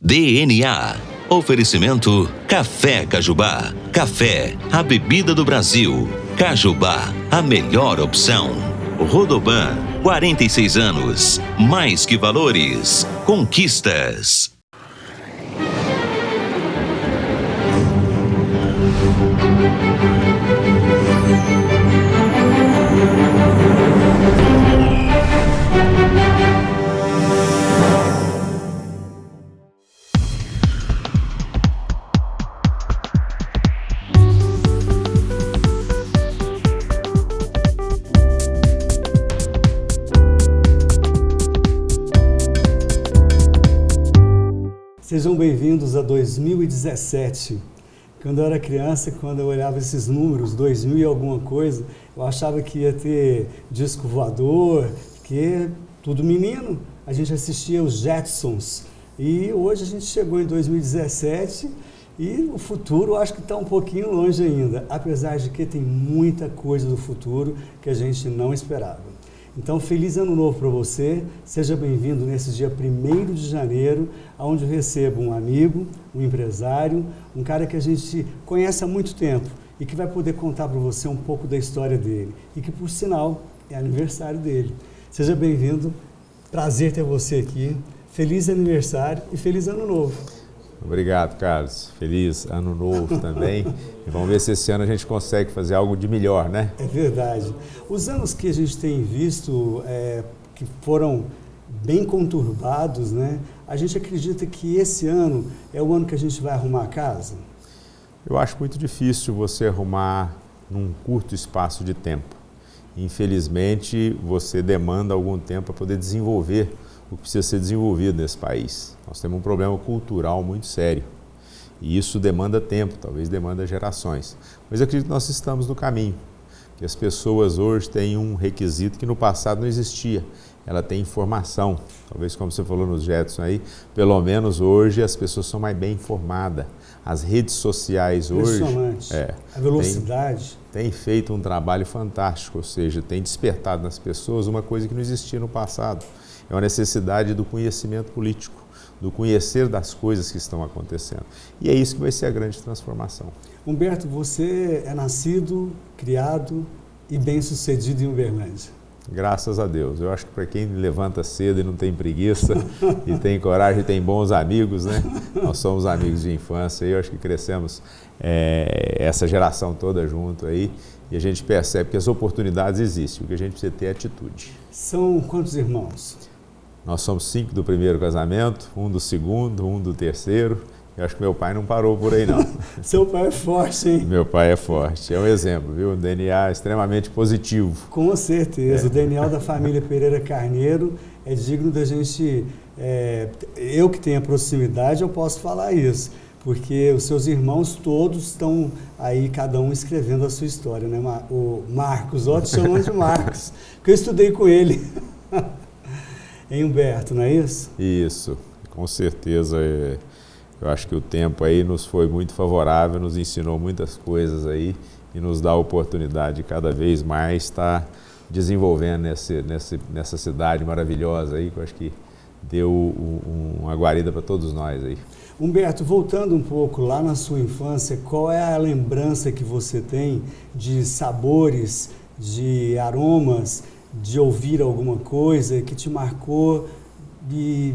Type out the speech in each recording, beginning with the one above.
DNA. Oferecimento Café Cajubá. Café, a bebida do Brasil. Cajubá, a melhor opção. Rodoban, 46 anos. Mais que valores. Conquistas. Sejam bem-vindos a 2017. Quando eu era criança, quando eu olhava esses números, 2000 e alguma coisa, eu achava que ia ter disco voador, que tudo menino. A gente assistia os Jetsons. E hoje a gente chegou em 2017 e o futuro acho que está um pouquinho longe ainda, apesar de que tem muita coisa do futuro que a gente não esperava. Então, feliz ano novo para você, seja bem-vindo nesse dia 1º de janeiro, onde eu recebo um amigo, um empresário, um cara que a gente conhece há muito tempo e que vai poder contar para você um pouco da história dele e que, por sinal, é aniversário dele. Seja bem-vindo, prazer ter você aqui, feliz aniversário e feliz ano novo. Obrigado, Carlos. Feliz ano novo também. E vamos ver se esse ano a gente consegue fazer algo de melhor, né? É verdade. Os anos que a gente tem visto, que foram bem conturbados, né? A gente acredita que esse ano é o ano que a gente vai arrumar a casa? Eu acho muito difícil você arrumar num curto espaço de tempo. Infelizmente, você demanda algum tempo para poder desenvolver o que precisa ser desenvolvido nesse país. Nós temos um problema cultural muito sério e isso demanda tempo, talvez demanda gerações. Mas eu acredito que nós estamos no caminho, que as pessoas hoje têm um requisito que no passado não existia. Ela tem informação, talvez como você falou nos Jetson aí, pelo menos hoje as pessoas são mais bem informadas. As redes sociais hoje... A velocidade. Tem feito um trabalho fantástico, ou seja, tem despertado nas pessoas uma coisa que não existia no passado. É uma necessidade do conhecimento político, do conhecer das coisas que estão acontecendo. E é isso que vai ser a grande transformação. Humberto, você é nascido, criado e bem-sucedido em Uberlândia. Graças a Deus. Eu acho que para quem levanta cedo e não tem preguiça, e tem coragem, e tem bons amigos, né? Nós somos amigos de infância e eu acho que crescemos essa geração toda junto aí e a gente percebe que as oportunidades existem, o que a gente precisa ter é atitude. São quantos irmãos? Nós somos 5 do primeiro casamento, 1 do segundo, 1 do terceiro. Eu acho que meu pai não parou por aí, não. Seu pai é forte, hein? Meu pai é forte. É um exemplo, viu? Um DNA extremamente positivo. Com certeza. O DNA da família Pereira Carneiro é digno da gente... eu que tenho a proximidade, eu posso falar isso. Porque os seus irmãos todos estão aí, cada um escrevendo a sua história, né? O Marcos, outros chamam de Marcos, que eu estudei com ele. Em Humberto, não é isso? Isso, com certeza. Eu acho que o tempo aí nos foi muito favorável, nos ensinou muitas coisas aí e nos dá a oportunidade de cada vez mais estar desenvolvendo nessa cidade maravilhosa aí, que eu acho que deu uma guarida para todos nós aí. Humberto, voltando um pouco lá na sua infância, qual é a lembrança que você tem de sabores, de aromas, de ouvir alguma coisa que te marcou e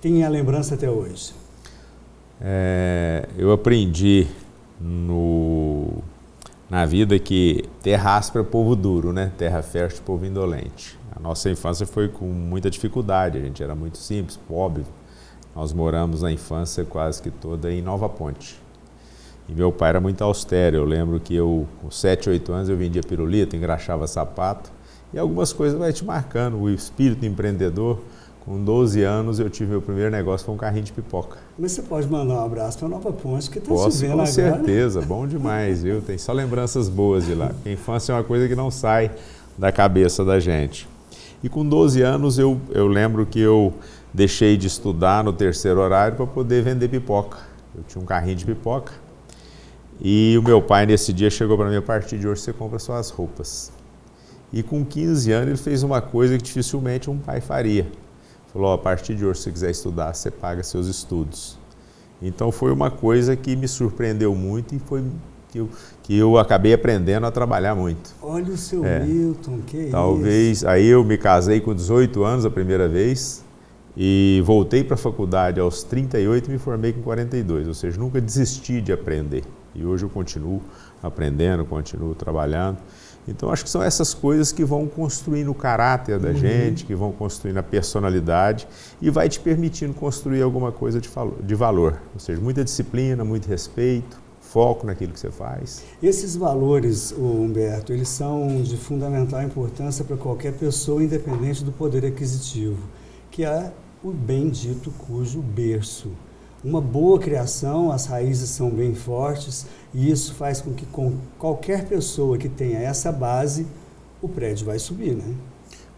tem a lembrança até hoje? Eu aprendi na vida que terra áspera é povo duro, né? Terra fértil é povo indolente. A nossa infância foi com muita dificuldade, a gente era muito simples, pobre. Nós moramos na infância quase que toda em Nova Ponte. E meu pai era muito austero. Eu lembro que com 7, 8 anos, eu vendia pirulito, engraxava sapato. E algumas coisas vai te marcando. O espírito empreendedor, com 12 anos, eu tive meu primeiro negócio, foi um carrinho de pipoca. Mas você pode mandar um abraço para Nova Ponte, que está te Posso, vendo com agora. certeza. Bom demais, viu? Tem só lembranças boas de lá. Porque a infância é uma coisa que não sai da cabeça da gente. E com 12 anos, eu lembro que eu deixei de estudar no terceiro horário para poder vender pipoca. Eu tinha um carrinho de pipoca. E o meu pai, nesse dia, chegou para mim: a partir de hoje você compra suas roupas. E com 15 anos ele fez uma coisa que dificilmente um pai faria. falou, a partir de hoje, se você quiser estudar, você paga seus estudos. Então foi uma coisa que me surpreendeu muito e foi que eu acabei aprendendo a trabalhar muito. Olha o seu Milton, que talvez, isso? Aí eu me casei com 18 anos a primeira vez e voltei para a faculdade aos 38 e me formei com 42, ou seja, nunca desisti de aprender. E hoje eu continuo aprendendo, continuo trabalhando. Então acho que são essas coisas que vão construindo o caráter da gente, que vão construindo a personalidade e vai te permitindo construir alguma coisa de valor. Ou seja, muita disciplina, muito respeito, foco naquilo que você faz. Esses valores, Humberto, eles são de fundamental importância para qualquer pessoa, independente do poder aquisitivo, que é o bendito cujo berço. Uma boa criação, as raízes são bem fortes e isso faz com que qualquer pessoa que tenha essa base, o prédio vai subir, né?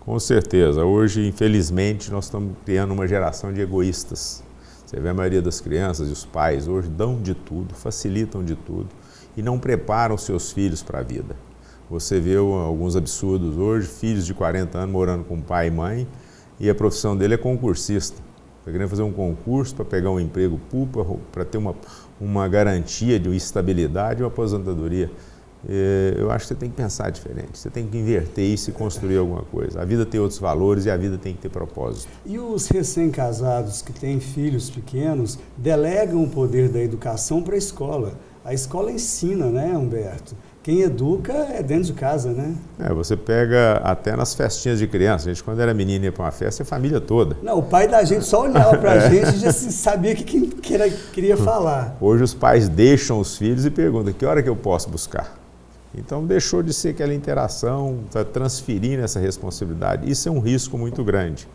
Com certeza. Hoje, infelizmente, nós estamos criando uma geração de egoístas. Você vê a maioria das crianças e os pais hoje dão de tudo, facilitam de tudo e não preparam seus filhos para a vida. Você vê alguns absurdos hoje, filhos de 40 anos morando com pai e mãe e a profissão dele é concursista. Está querendo fazer um concurso para pegar um emprego público, para ter uma garantia de estabilidade e uma aposentadoria. Eu acho que você tem que pensar diferente, você tem que inverter isso e construir alguma coisa. A vida tem outros valores e a vida tem que ter propósito. E os recém-casados que têm filhos pequenos delegam o poder da educação para a escola. A escola ensina, né, Humberto? Quem educa é dentro de casa, né? Você pega até nas festinhas de criança. A gente, quando era menino, ia para uma festa, a família toda. Não, o pai da gente só olhava para a gente e já sabia o que queria falar. Hoje os pais deixam os filhos e perguntam, que hora que eu posso buscar? Então deixou de ser aquela interação, está transferindo essa responsabilidade. Isso é um risco muito grande.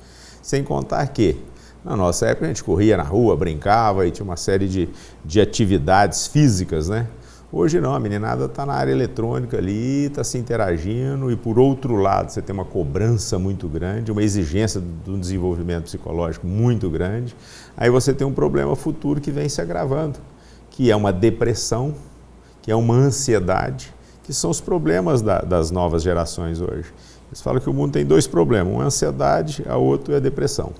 Sem contar que, na nossa época, a gente corria na rua, brincava e tinha uma série de atividades físicas, né? Hoje não, a meninada está na área eletrônica ali, está se interagindo e por outro lado você tem uma cobrança muito grande, uma exigência do desenvolvimento psicológico muito grande. Aí você tem um problema futuro que vem se agravando, que é uma depressão, que é uma ansiedade, que são os problemas das novas gerações hoje. Eles falam que o mundo tem dois problemas, um é a ansiedade, a outro é a depressão.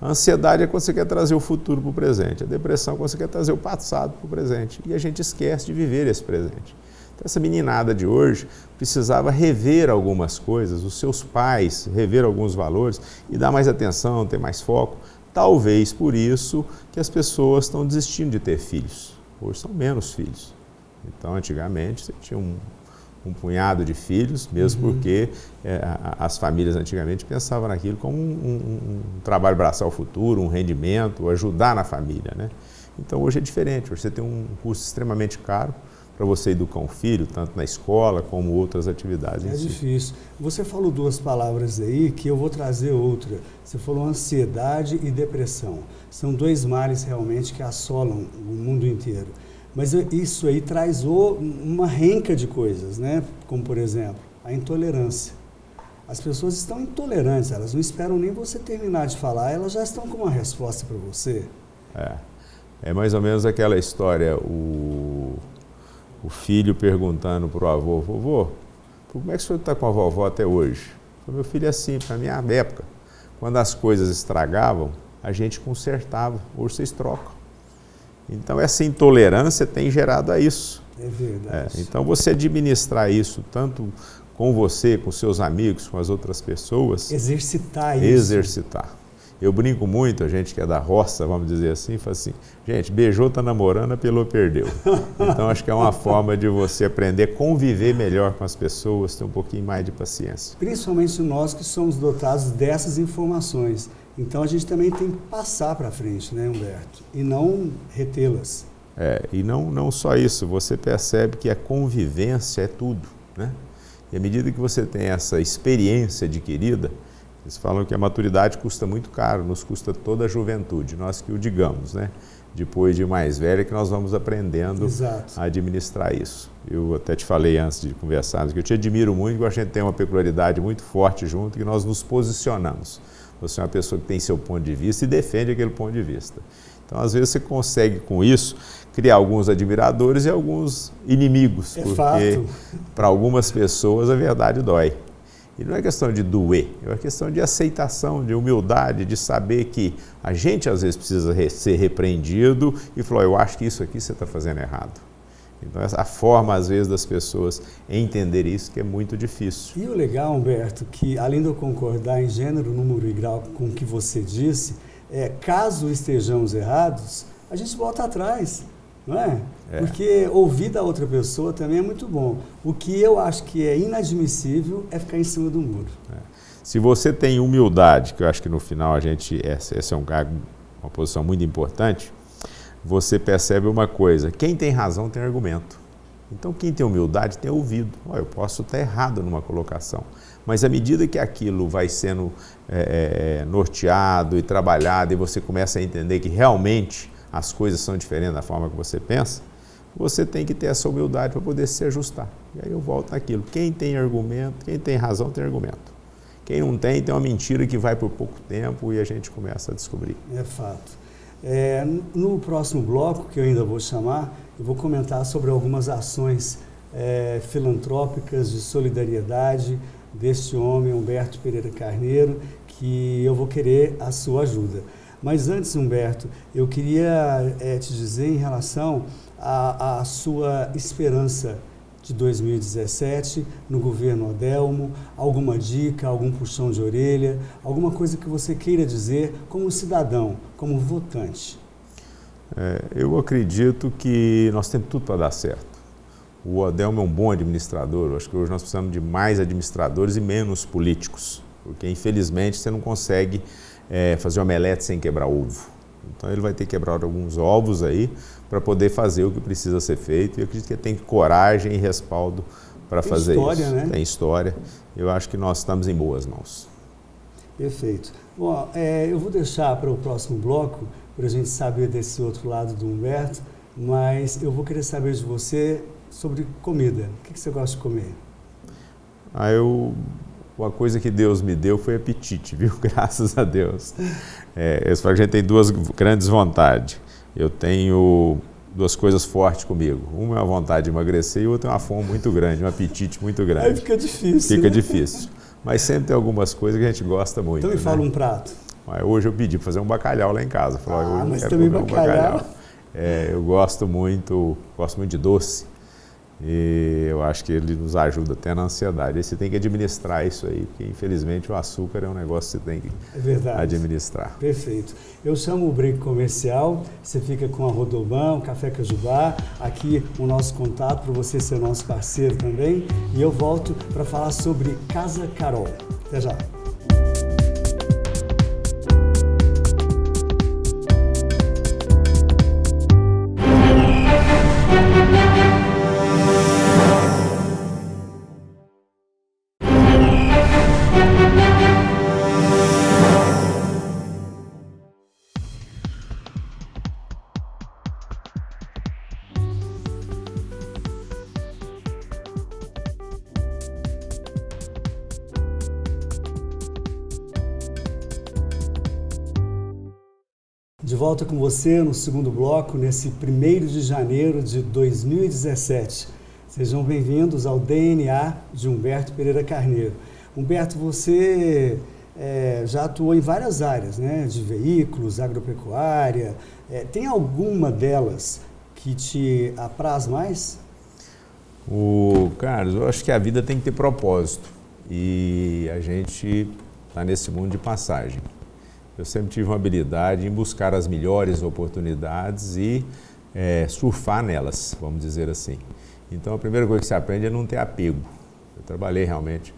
A ansiedade é quando você quer trazer o futuro para o presente, a depressão é quando você quer trazer o passado para o presente, e a gente esquece de viver esse presente. Então essa meninada de hoje precisava rever algumas coisas, os seus pais, rever alguns valores e dar mais atenção, ter mais foco. Talvez por isso que as pessoas estão desistindo de ter filhos. Hoje são menos filhos. Então, antigamente, você tinha um punhado de filhos, mesmo porque as famílias antigamente pensavam naquilo como um trabalho braçal futuro, um rendimento, ajudar na família, né? Então, hoje é diferente. Hoje você tem um custo extremamente caro para você educar um filho, tanto na escola como outras atividades. É difícil. Você falou duas palavras aí que eu vou trazer outra. Você falou ansiedade e depressão. São dois males realmente que assolam o mundo inteiro. Mas isso aí traz uma renca de coisas, né? Como, por exemplo, a intolerância. As pessoas estão intolerantes, elas não esperam nem você terminar de falar, elas já estão com uma resposta para você. É mais ou menos aquela história, o filho perguntando para o avô, vovô, como é que o senhor está com a vovó até hoje? Meu filho é assim, para minha época, quando as coisas estragavam, a gente consertava, hoje vocês trocam. Então, essa intolerância tem gerado a isso. É verdade. Então, você administrar isso tanto com você, com seus amigos, com as outras pessoas. Exercitar isso. Exercitar. Eu brinco muito, a gente que é da roça, vamos dizer assim, fala assim, gente, beijou, tá namorando, apelou, perdeu. Então, acho que é uma forma de você aprender a conviver melhor com as pessoas, ter um pouquinho mais de paciência. Principalmente nós que somos dotados dessas informações. Então, a gente também tem que passar para frente, né, Humberto? E não retê-las. E não só isso, você percebe que a convivência é tudo, né? E à medida que você tem essa experiência adquirida, eles falam que a maturidade custa muito caro, nos custa toda a juventude, nós que o digamos, né? Depois de mais velho que nós vamos aprendendo a administrar isso. Eu até te falei antes de conversarmos que eu te admiro muito, que a gente tem uma peculiaridade muito forte junto, que nós nos posicionamos. Você é uma pessoa que tem seu ponto de vista e defende aquele ponto de vista. Então, às vezes, você consegue, com isso, criar alguns admiradores e alguns inimigos. Porque, para algumas pessoas, a verdade dói. E não é questão de doer, é questão de aceitação, de humildade, de saber que a gente às vezes precisa ser repreendido e falar, eu acho que isso aqui você está fazendo errado. Então essa a forma às vezes das pessoas entender isso que é muito difícil. E o legal, Humberto, que além de eu concordar em gênero, número e grau com o que você disse, caso estejamos errados, a gente volta atrás. Não é? Porque ouvir da outra pessoa também é muito bom. O que eu acho que é inadmissível é ficar em cima do muro. Se você tem humildade, que eu acho que no final essa é uma posição muito importante, você percebe uma coisa, quem tem razão tem argumento. Então quem tem humildade tem ouvido. Eu posso estar errado numa colocação, mas à medida que aquilo vai sendo norteado e trabalhado e você começa a entender que realmente as coisas são diferentes da forma que você pensa, você tem que ter essa humildade para poder se ajustar. E aí eu volto naquilo. Quem tem argumento, quem tem razão tem argumento. Quem não tem uma mentira que vai por pouco tempo e a gente começa a descobrir. É fato. No próximo bloco, que eu ainda vou chamar, eu vou comentar sobre algumas ações filantrópicas de solidariedade deste homem, Humberto Pereira Carneiro, que eu vou querer a sua ajuda. Mas antes, Humberto, eu queria te dizer em relação à sua esperança de 2017 no governo Adelmo, alguma dica, algum puxão de orelha, alguma coisa que você queira dizer como cidadão, como votante. Eu acredito que nós temos tudo para dar certo. O Adelmo é um bom administrador, eu acho que hoje nós precisamos de mais administradores e menos políticos, porque infelizmente você não consegue fazer omelete sem quebrar ovo. Então ele vai ter que quebrar alguns ovos aí para poder fazer o que precisa ser feito. E eu acredito que ele tem coragem e respaldo para fazer história, isso. Né? Tem história. Eu acho que nós estamos em boas mãos. Perfeito. Bom, eu vou deixar para o próximo bloco, para a gente saber desse outro lado do Humberto, mas eu vou querer saber de você sobre comida. O que você gosta de comer? Uma coisa que Deus me deu foi apetite, viu? Graças a Deus. Eu falo que a gente tem duas grandes vontades. Eu tenho duas coisas fortes comigo. Uma é a vontade de emagrecer e outra é uma fome muito grande, um apetite muito grande. Aí fica difícil. Fica né? difícil. Mas sempre tem algumas coisas que a gente gosta muito. Então me fala um prato. Hoje eu pedi para fazer um bacalhau lá em casa. Falei, hoje mas eu também quero comer bacalhau. um bacalhau. Eu gosto muito de doce. E eu acho que ele nos ajuda até na ansiedade. Aí você tem que administrar isso aí, porque infelizmente o açúcar é um negócio que você tem que administrar. Perfeito. Eu chamo o break comercial, você fica com a Rodoban, o Café Cajubá, aqui o nosso contato para você ser nosso parceiro também. E eu volto para falar sobre Casa Carol. Até já. De volta com você no segundo bloco, nesse 1º de janeiro de 2017. Sejam bem-vindos ao DNA de Humberto Pereira Carneiro. Humberto, você já atuou em várias áreas, né? De veículos, agropecuária. Tem alguma delas que te apraz mais? Carlos, eu acho que a vida tem que ter propósito e a gente está nesse mundo de passagem. Eu sempre tive uma habilidade em buscar as melhores oportunidades e surfar nelas, vamos dizer assim. Então, a primeira coisa que você aprende é não ter apego. Eu trabalhei realmente,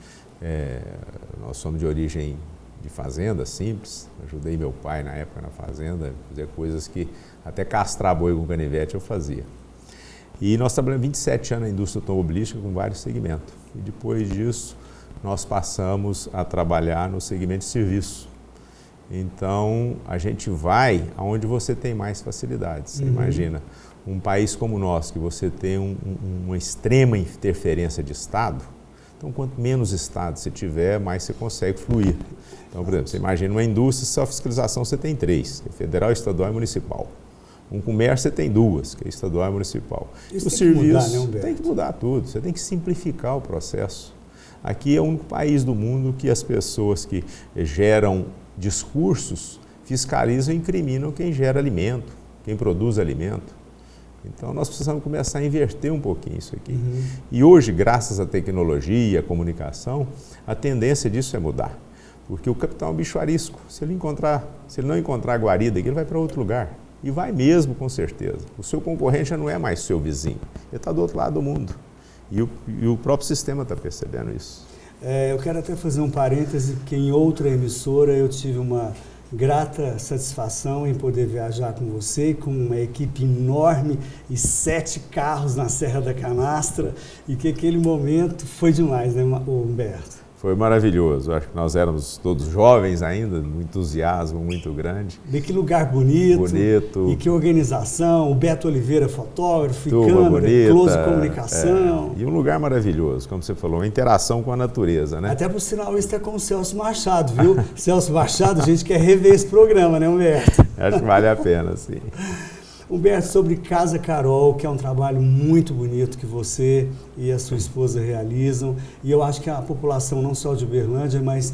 nós somos de origem de fazenda simples, ajudei meu pai na época na fazenda, fazer coisas que até castrar boi com canivete eu fazia. E nós trabalhamos 27 anos na indústria automobilística com vários segmentos. E depois disso, nós passamos a trabalhar no segmento de serviço. Então, a gente vai aonde você tem mais facilidades. Você imagina, um país como o nosso, que você tem uma extrema interferência de Estado, então, quanto menos Estado você tiver, mais você consegue fluir. Então, por exemplo, você imagina uma indústria, só fiscalização você tem 3, que é federal, estadual e municipal. Um comércio você tem 2, que é estadual e municipal. Isso o serviço mudar, né, Humberto? tem que mudar tudo, você tem que simplificar o processo. Aqui é o único país do mundo que as pessoas que geram discursos fiscalizam e incriminam quem gera alimento, quem produz alimento. Então, nós precisamos começar a inverter um pouquinho isso aqui. E hoje, graças à tecnologia, à comunicação, a tendência disso é mudar. Porque o capital é um bicho arisco. Se ele não encontrar a guarida aqui, ele vai para outro lugar. E vai mesmo, com certeza. O seu concorrente já não é mais seu vizinho. Ele está do outro lado do mundo. E o próprio sistema está percebendo isso. Eu quero até fazer um parêntese, que em outra emissora eu tive uma grata satisfação em poder viajar com você, com uma equipe enorme e 7 carros na Serra da Canastra, e que aquele momento foi demais, né, Humberto? Foi maravilhoso. Acho que nós éramos todos jovens ainda, um entusiasmo muito grande. De que lugar bonito. Bonito. E que organização. O Beto Oliveira, fotógrafo, turma câmera, bonita, close comunicação. E um lugar maravilhoso, como você falou, uma interação com a natureza, né? Até por sinal, isso é com o Celso Machado, viu? Celso Machado, a gente quer rever esse programa, né, Humberto? Acho que vale a pena, sim. Humberto, sobre Casa Carol, que é um trabalho muito bonito que você e a sua esposa realizam, e eu acho que a população não só de Uberlândia, mas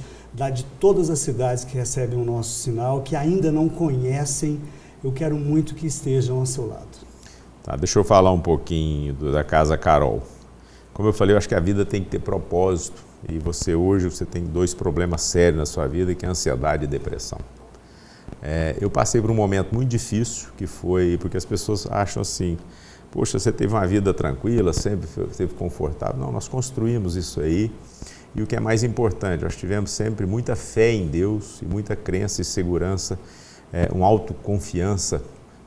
de todas as cidades que recebem o nosso sinal, que ainda não conhecem, eu quero muito que estejam ao seu lado. Tá, deixa eu falar um pouquinho da Casa Carol. Como eu falei, eu acho que a vida tem que ter propósito, e hoje você tem 2 problemas sérios na sua vida, que é a ansiedade e a depressão. Eu passei por um momento muito difícil, que foi porque as pessoas acham assim, poxa, você teve uma vida tranquila, sempre esteve confortável. Não, nós construímos isso aí, e o que é mais importante, nós tivemos sempre muita fé em Deus, e muita crença e segurança, uma autoconfiança,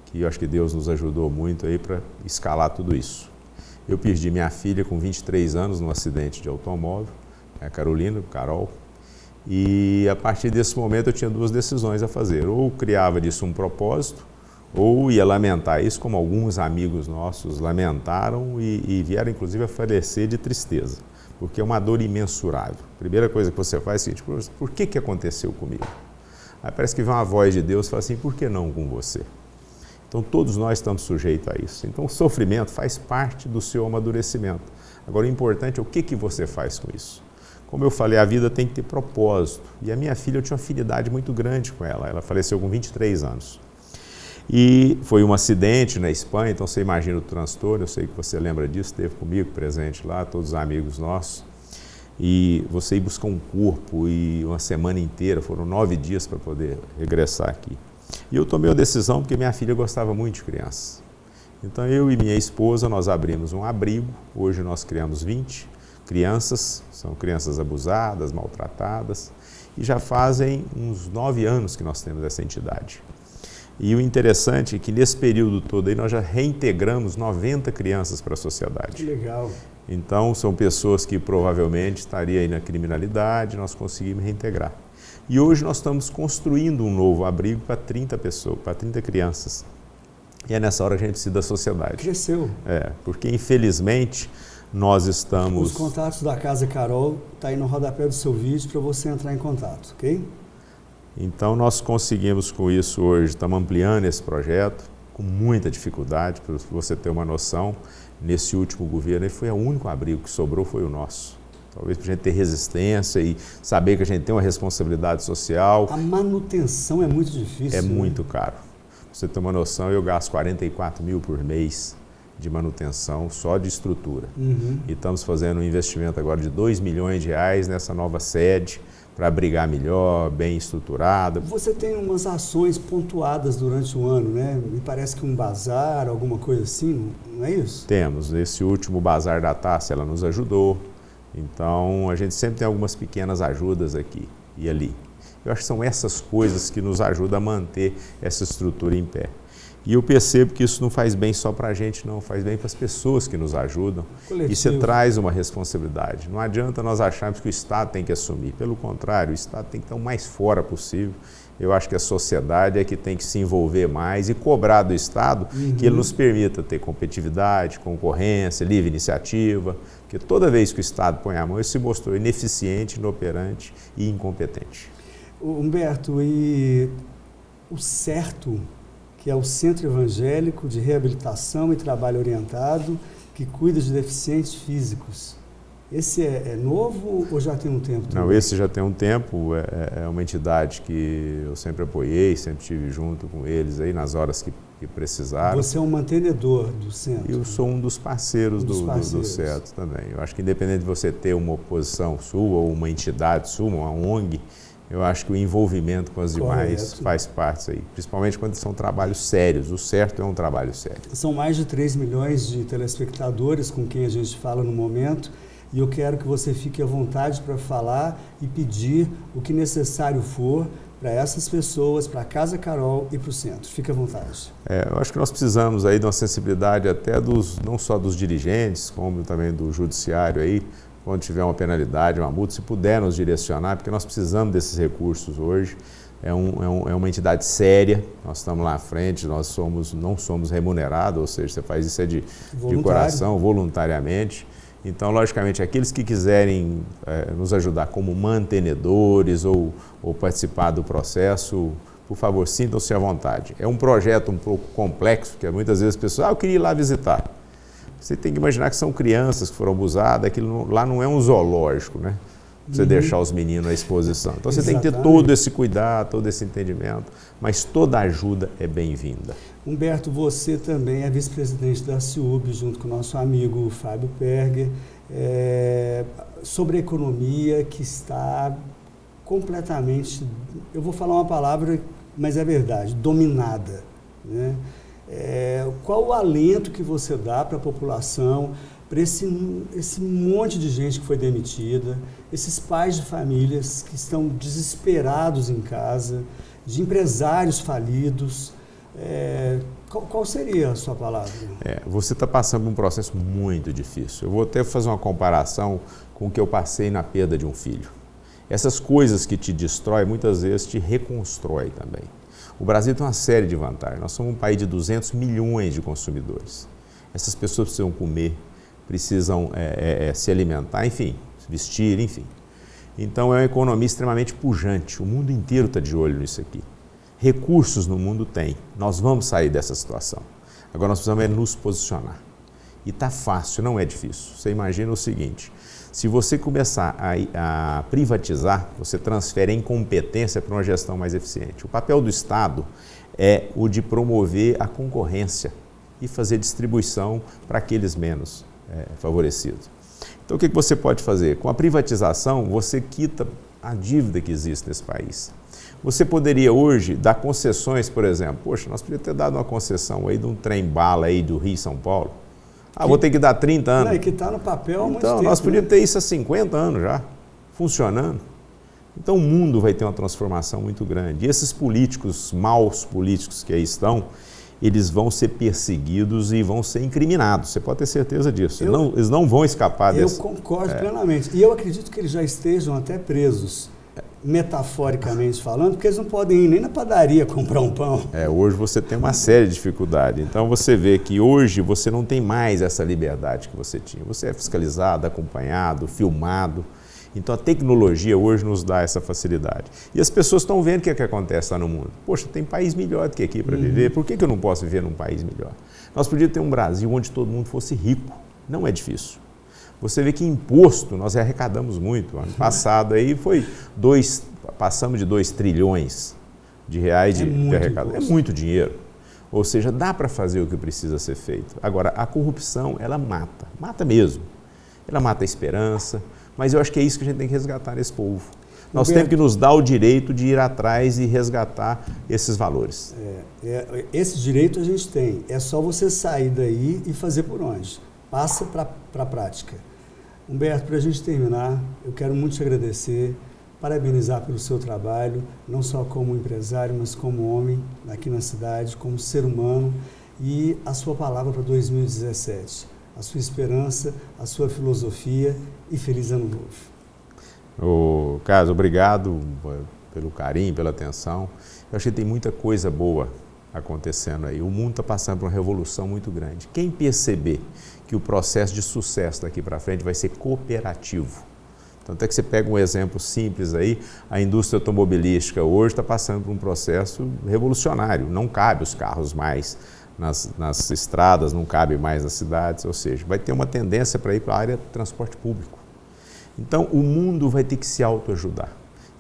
que eu acho que Deus nos ajudou muito aí para escalar tudo isso. Eu perdi minha filha com 23 anos num acidente de automóvel, a Carol, e a partir desse momento eu tinha 2 decisões a fazer. Ou criava disso um propósito, ou ia lamentar isso, como alguns amigos nossos lamentaram e vieram inclusive a falecer de tristeza, porque é uma dor imensurável. A primeira coisa que você faz é o seguinte: por que aconteceu comigo? Aí parece que vem uma voz de Deus e fala assim, por que não com você? Então todos nós estamos sujeitos a isso. Então o sofrimento faz parte do seu amadurecimento. Agora o importante é o que você faz com isso. Como eu falei, a vida tem que ter propósito. E a minha filha, eu tinha uma afinidade muito grande com ela. Ela faleceu com 23 anos. E foi um acidente na Espanha, então você imagina o transtorno, eu sei que você lembra disso, esteve comigo presente lá, todos os amigos nossos. E você ir buscar um corpo e uma semana inteira, foram 9 dias para poder regressar aqui. E eu tomei a decisão porque minha filha gostava muito de crianças. Então eu e minha esposa, nós abrimos um abrigo, hoje nós criamos 20 crianças, são crianças abusadas, maltratadas, e já fazem uns 9 anos que nós temos essa entidade. E o interessante é que nesse período todo aí nós já reintegramos 90 crianças para a sociedade. Que legal. Então são pessoas que provavelmente estariam aí na criminalidade, nós conseguimos reintegrar. E hoje nós estamos construindo um novo abrigo para 30 pessoas, para 30 crianças. E é nessa hora que a gente precisa da sociedade. Cresceu. Porque infelizmente nós estamos... Os contatos da Casa Carol estão aí no rodapé do seu vídeo para você entrar em contato, ok? Então nós conseguimos com isso hoje, estamos ampliando esse projeto com muita dificuldade, para você ter uma noção. Nesse último governo, foi o único abrigo que sobrou, foi o nosso. Talvez para a gente ter resistência e saber que a gente tem uma responsabilidade social. A manutenção é muito difícil. É muito caro. Pra você ter uma noção, eu gasto 44 mil por mês de manutenção só de estrutura. E estamos fazendo um investimento agora de 2 milhões de reais nessa nova sede para abrigar melhor, bem estruturada. Você tem umas ações pontuadas durante o ano, né? Me parece que um bazar, alguma coisa assim, não é isso? Temos. Esse último bazar da Taça, ela nos ajudou. Então, a gente sempre tem algumas pequenas ajudas aqui e ali. Eu acho que são essas coisas que nos ajudam a manter essa estrutura em pé. E eu percebo que isso não faz bem só para a gente, não, faz bem para as pessoas que nos ajudam. Coletivo. E você traz uma responsabilidade. Não adianta nós acharmos que o Estado tem que assumir. Pelo contrário, o Estado tem que estar o mais fora possível. Eu acho que a sociedade é que tem que se envolver mais e cobrar do Estado que ele nos permita ter competitividade, concorrência, livre iniciativa, porque toda vez que o Estado põe a mão, ele se mostrou ineficiente, inoperante e incompetente. Humberto, e o CERTO, que é o Centro Evangélico de Reabilitação e Trabalho Orientado, que cuida de deficientes físicos. Esse é novo ou já tem um tempo também? Não, esse já tem um tempo, é uma entidade que eu sempre apoiei, sempre estive junto com eles aí nas horas que precisaram. Você é um mantenedor do centro? Eu sou um dos parceiros, do centro também. Eu acho que independente de você ter uma oposição sua ou uma entidade sua, uma ONG, eu acho que o envolvimento com as demais faz parte aí, principalmente quando são trabalhos sérios. O certo é um trabalho sério. São mais de 3 milhões de telespectadores com quem a gente fala no momento. E eu quero que você fique à vontade para falar e pedir o que necessário for para essas pessoas, para a Casa Carol e para o centro. Fique à vontade. Eu acho que nós precisamos aí de uma sensibilidade até não só dos dirigentes, como também do judiciário aí, quando tiver uma penalidade, uma multa, se puder nos direcionar, porque nós precisamos desses recursos hoje. É uma entidade séria, nós estamos lá à frente, nós não somos remunerados, ou seja, você faz isso de coração, voluntariamente. Então, logicamente, aqueles que quiserem nos ajudar como mantenedores ou participar do processo, por favor, sintam-se à vontade. É um projeto um pouco complexo, porque muitas vezes as pessoas, eu queria ir lá visitar. Você tem que imaginar que são crianças que foram abusadas, lá não é um zoológico, né? Pra você deixar os meninos à exposição. Então, você tem que ter todo esse cuidado, todo esse entendimento, mas toda ajuda é bem-vinda. Humberto, você também é vice-presidente da CIUB, junto com o nosso amigo Fábio Perger, sobre a economia que está completamente, eu vou falar uma palavra, mas é verdade, dominada, né? Qual o alento que você dá para a população, para esse monte de gente que foi demitida, esses pais de famílias que estão desesperados em casa, de empresários falidos? Qual seria a sua palavra? Você está passando por um processo muito difícil. Eu vou até fazer uma comparação com o que eu passei na perda de um filho. Essas coisas que te destroem, muitas vezes te reconstrói também. O Brasil tem uma série de vantagens. Nós somos um país de 200 milhões de consumidores. Essas pessoas precisam comer, precisam se alimentar, enfim, se vestir, enfim. Então é uma economia extremamente pujante. O mundo inteiro está de olho nisso aqui. Recursos no mundo tem. Nós vamos sair dessa situação. Agora nós precisamos nos posicionar. E está fácil, não é difícil. Você imagina o seguinte, se você começar a privatizar, você transfere a incompetência para uma gestão mais eficiente. O papel do Estado é o de promover a concorrência e fazer distribuição para aqueles menos favorecidos. Então, o que você pode fazer? Com a privatização, você quita a dívida que existe nesse país. Você poderia hoje dar concessões, por exemplo, poxa, nós podíamos ter dado uma concessão aí de um trem-bala aí do Rio São Paulo. Vou ter que dar 30 anos. E que está no papel há muito tempo. Então, nós podíamos ter isso há 50 anos já, funcionando. Então, o mundo vai ter uma transformação muito grande. E esses políticos, maus políticos que aí estão, eles vão ser perseguidos e vão ser incriminados. Você pode ter certeza disso. Eles não vão escapar desse. Eu concordo plenamente. E eu acredito que eles já estejam até presos, metaforicamente falando, porque eles não podem ir nem na padaria comprar um pão. Hoje você tem uma série de dificuldades. Então você vê que hoje você não tem mais essa liberdade que você tinha. Você é fiscalizado, acompanhado, filmado. Então a tecnologia hoje nos dá essa facilidade. E as pessoas estão vendo o que acontece lá no mundo. Poxa, tem país melhor do que aqui para viver. Por que eu não posso viver num país melhor? Nós podíamos ter um Brasil onde todo mundo fosse rico. Não é difícil. Você vê que imposto nós arrecadamos muito. Ano passado aí passamos de 2 trilhões de reais de arrecadação. É muito dinheiro. Ou seja, dá para fazer o que precisa ser feito. Agora, a corrupção, ela mata mesmo. Ela mata a esperança, mas eu acho que é isso que a gente tem que resgatar nesse povo. Nós temos que nos dar o direito de ir atrás e resgatar esses valores. Esse direito a gente tem. É só você sair daí e fazer por onde? Passa para a prática. Humberto, para a gente terminar, eu quero muito te agradecer, parabenizar pelo seu trabalho, não só como empresário, mas como homem aqui na cidade, como ser humano, e a sua palavra para 2017, a sua esperança, a sua filosofia e feliz ano novo. Carlos, obrigado pelo carinho, pela atenção. Eu achei que tem muita coisa boa acontecendo aí. O mundo está passando por uma revolução muito grande. Quem perceber que o processo de sucesso daqui para frente vai ser cooperativo. Tanto é que você pega um exemplo simples aí, a indústria automobilística hoje está passando por um processo revolucionário. Não cabe os carros mais nas estradas, não cabe mais nas cidades, ou seja, vai ter uma tendência para ir para a área de transporte público. Então, o mundo vai ter que se autoajudar.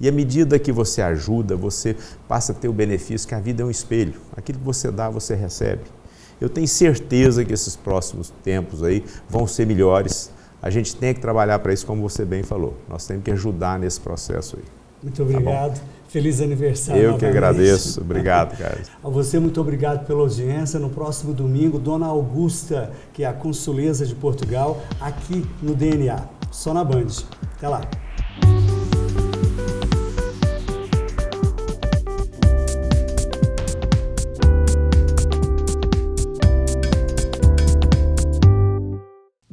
E à medida que você ajuda, você passa a ter o benefício que a vida é um espelho. Aquilo que você dá, você recebe. Eu tenho certeza que esses próximos tempos aí vão ser melhores. A gente tem que trabalhar para isso, como você bem falou. Nós temos que ajudar nesse processo aí. Muito obrigado. Feliz aniversário. Eu que agradeço. Obrigado, Carlos. A você, muito obrigado pela audiência. No próximo domingo, Dona Augusta, que é a consuleza de Portugal, aqui no DNA. Só na Band. Até lá.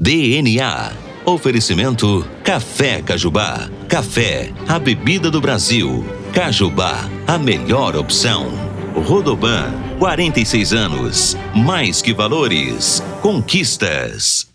DNA. Oferecimento Café Cajubá. Café, a bebida do Brasil. Cajubá, a melhor opção. Rodoban, 46 anos. Mais que valores, conquistas.